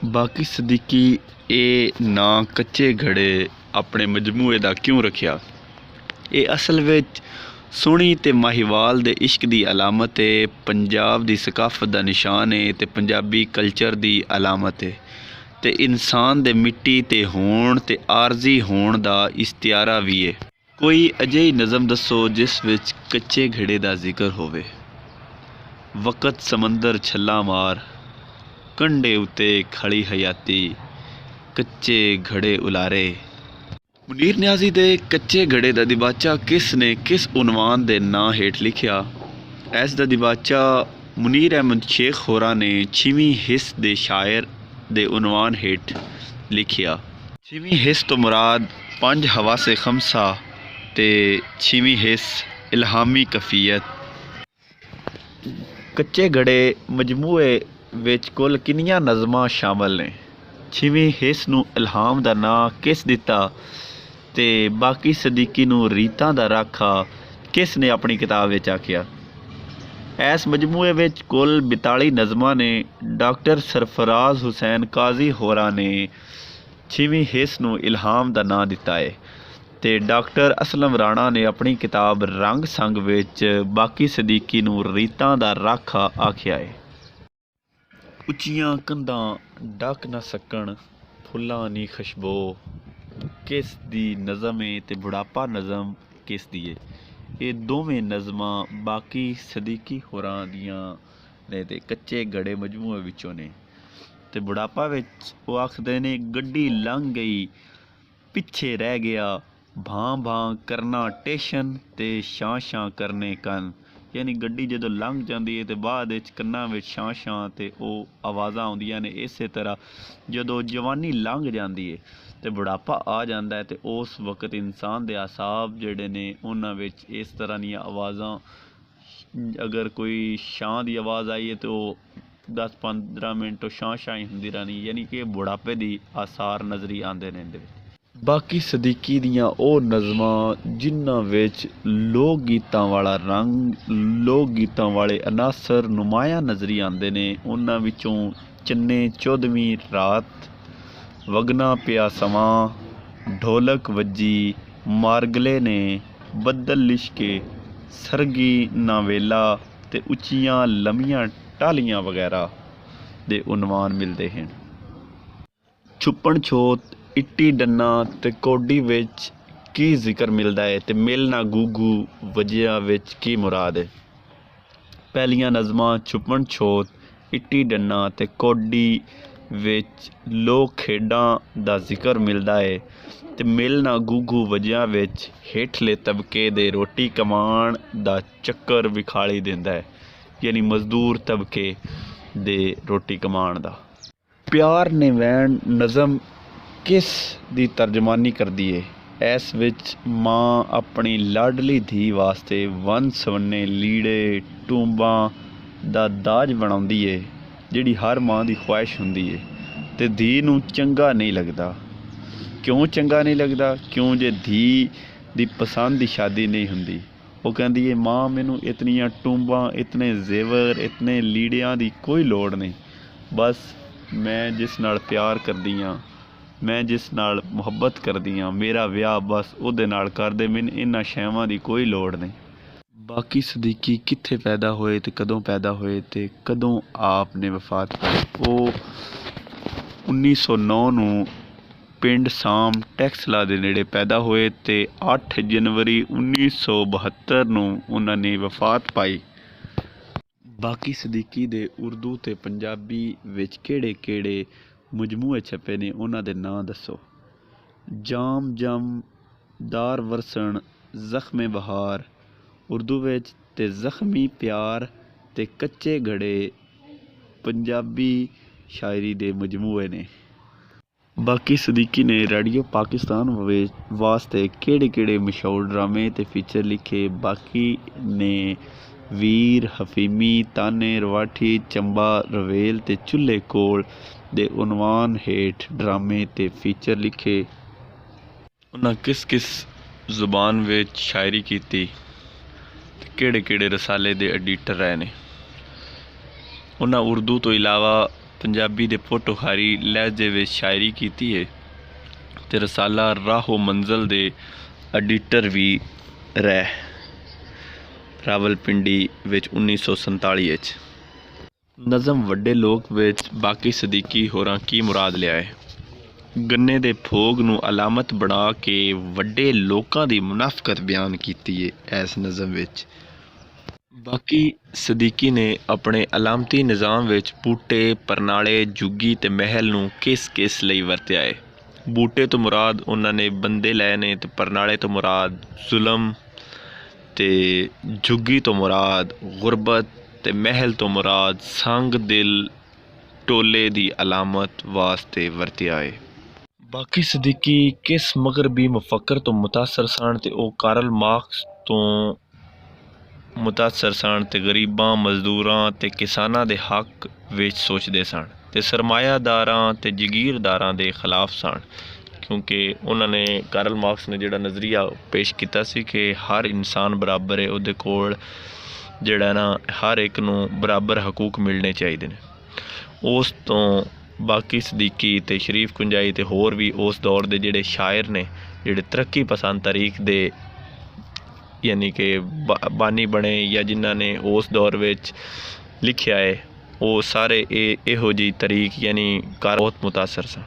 बाकी सदीकी ये ना कच्चे घड़े अपने मजमूए दा क्यों रखिया? ये असल विच सोहनी ते माहीवाल दे इश्क दी अलामत है, पंजाब दी सकाफत दा निशान है ते पंजाबी कल्चर दी अलामत है ते इंसान दे मिट्टी ते होण ते आरजी होण दा इश्तियारा भी है। कोई अजिही नज़म दसो जिस विच कच्चे घड़े दा जिक्र होवे। वक़्त समंदर छल्ला मार, कंढे उत्ते खड़ी हयाती, कच्चे घड़े उलारे। मुनीर न्याजी दे कच्चे घड़े दा दिबाचा किस ने किस उनवान दे नां हेठ लिखिया? इस दा दिबाचा मुनीर अहमद शेख होरा ने 6वीं हिस्स दे शायर दे उनवान हेठ लिखिया। 6वीं हिस्स तो मुराद 5 हवासे खमसा ते 6वीं हिस्स इल्हामी कफियत। कच्चे घड़े मजमूए विच कुल किन्नियां नज़मां शामिल ने? 6वीं हिस्स नूं इल्हाम दा नां किस दिता ते बाकी सदीकी नूं रीतां दा राखा किस ने अपनी किताब विच आखिया? इस मजमूए विच कुल 42 नज़मां ने। डॉक्टर सरफराज हुसैन काजी होरा ने 6वीं हिस्स नूं इल्हाम दा नां दिता है ते डॉक्टर असलम राणा ने अपनी किताब रंग संग विच बाकी सदीकी नूं रीतां दा राखा आखिया है। उच्चियां कंधां ढक न सकण फुल्लां नी खुशबो किस दी नज़म है ते बुढ़ापा नज़म किस दी है? ये दोवें नज़मां बाकी सदीकी होरां दियां ने ते कच्चे घड़े मजमूए विचों ने। ते बुढ़ापा विच वो आखदे ने गड्डी लंघ गई पिछे रह गया, भां भां करना टेशन ते शां शां करने कन। यानी गड्डी जदों लंघ जाती है तो बाद विच कन्नां विच शां शां ते ओह आवाज़ां आउंदियां ने। इसे तरह जदों जवानी लंघ जाती है तो बुढ़ापा आ जाता है तो उस वक्त इंसान के आसाब जिहड़े ने उन्हां विच इस तरह दीयां आवाज़ां, अगर कोई शां की आवाज़ आई है तो 10-15 मिनट शां शां ही हुंदी रहनी, यानी कि बुढ़ापे दी आसार नज़री आते ने। बाकी सदीकी दियां ਉਹ नज़मां जिन्हां विच लोक गीतां वाला रंग, लोक गीतां वाले अनासर नुमाया नज़री आते ने। उन्हां विचों चन्ने 14वीं रात, वगना पिया सवां, ढोलक वज्जी, मारगले ने, बदल लिशके, सरगी नावेला ते उच्चियां लम्मियां टालियां वगैरह दे उनवान मिलते हैं। छुपन छोत, इट्टी डन्ना ते कोडी विच की जिक्र मिलता है ते मिलना गूगू वजिया विच की मुराद है? पहलियां नज़मां छुपन छोत, इट्टी डन्ना ते कोडी विच लोक खेडां दा जिक्र मिलता है ते मिलना गूगू वजिया विच हेठले तबके दे रोटी कमाण दा चक्कर विखाली दिंदा है, यानी मजदूर तबके दे रोटी कमाण दा। प्यार ने वैन नज़म किस दी तर्जमानी करदी है? इस विच माँ अपनी लाडली धी वास्ते वन सवन्ने लीड़े टूंबां दा दाज बनाउंदी है, जिहड़ी हर माँ की ख्वाहिश हुंदी है ते धी नूं चंगा नहीं लगता। क्यों चंगा नहीं लगता? क्यों जे धी दी पसंद दी शादी नहीं हुंदी। वो कहंदी है माँ मैनूं इतनियां टूंबां, इतने जेवर, इतने लीड़ियां दी कोई लोड़ नहीं, बस मैं जिस नाल प्यार करदी हाँ, मैं जिस नाल मुहब्बत करदी हाँ, मेरा विआह बस उहदे नाल कर दे, मैनूं इन्हां शैवां दी कोई लोड़ नहीं। बाकी सदीकी कित्थे पैदा होए ते कदों पैदा होए ते कदों आप ने वफात पाई? वो 1909 नूं पिंड साम टैक्सला दे नेड़े पैदा होए ते 8 जनवरी 1972 नूं उन्हां ने वफात पाई। बाकी सदीकी दे उर्दू ते पंजाबी विच केड़े केड़े मजमूए छपे ने उन्हां दे नां दसो? जाम जम, दार वरसण, ज़ख्मे बहार उर्दू विच ते ज़ख्मी प्यार ते कच्चे घड़े पंजाबी शायरी दे मजमूए ने। बाकी सदीकी ने रेडियो पाकिस्तान वास्ते केड़े केड़े मशहूर ड्रामे ते फीचर लिखे? बाकी ने वीर, हफीमी, ताने, रवाठी, चंबा, रवेल ते चुल्हे कोल दे उनवान हेठ ड्रामे ते फीचर लिखे। उन्हां किस किस जुबान विच शायरी कीती ते केड़े केड़े रसाले दे एडिटर रहे ने? उन्हां उर्दू तो इलावा पंजाबी दे पोटोहारी लहजे विच शायरी कीती है ते रसाला राहो मंज़ल दे एडिटर भी रह रावलपिंडी विच 1947 विच। नज़म वड्डे लोक विच बाकी सदीकी होरां की मुराद लिया है। गन्ने दे भोग नूं अलामत बना के वड्डे लोकां दी मुनाफकत बयान कीती है इस नज़म विच। बाकी सदीकी ने अपने अलामती निज़ाम विच बूटे परनाले जुग्गी ते महल नूं किस लई वरत्या है। बूटे तो मुराद उन्हां ने बंदे लए ने ते परनाले तो मुराद जुल्म ते जुग्गी तो मुराद गुरबत ते महल तो मुराद संग दिल टोले दी अलामत वास्ते वरत्या है। बाकी सदीकी किस मगरबी मुफक्कर तो मुतासर सन ते ओह कार्ल मार्क्स तो मुतासर सन ते गरीबां मजदूरां ते किसानां दे हक विच सोचदे सन ते सरमायादारां ते जगीरदारां दे खिलाफ सन, क्योंकि उन्होंने कार्ल मार्क्स ने जिहड़ा नज़रिया पेश किया सी कि हर इंसान बराबर है, उहदे कोल जिहड़ा ना हर एक नूं बराबर हकूक मिलने चाहिए ने। उस तो बाकी सदीकी ते शरीफ कुंजाई ते होर भी उस दौर दे जिहड़े शायर ने जिहड़े तरक्की पसंद तरीक दे यानी कि बानी बने या जिन्हां ने उस दौर विच लिखिया है, वो सारे इहो जी तरीक यानी बहुत मुतासर सन।